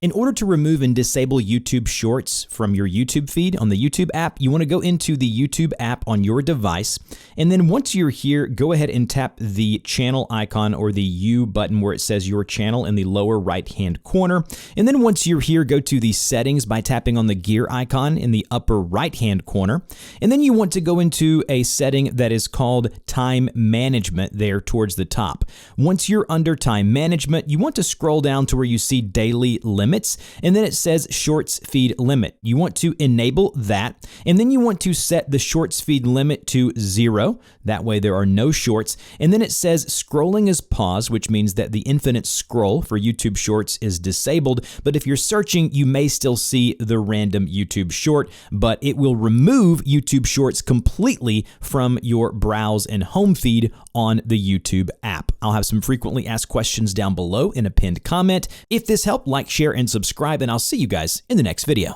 In order to remove and disable YouTube Shorts from your YouTube feed on the YouTube app, you want to go into the YouTube app on your device. And then once you're here, go ahead and tap the channel icon or the U button where it says your channel in the lower right-hand corner. And then once you're here, go to the settings by tapping on the gear icon in the upper right-hand corner. And then you want to go into a setting that is called time management there towards the top. Once you're under time management, you want to scroll down to where you see daily limits, and then it says Shorts feed limit. You want to enable that, and then you want to set the Shorts feed limit to 0. That way there are no shorts. And then it says scrolling is paused, which means that the infinite scroll for YouTube Shorts is disabled. But if you're searching, you may still see the random YouTube short, but it will remove YouTube Shorts completely from your browse and home feed on the YouTube app. I'll have some frequently asked questions down below in a pinned comment. If this helped, like, share, and subscribe, and I'll see you guys in the next video.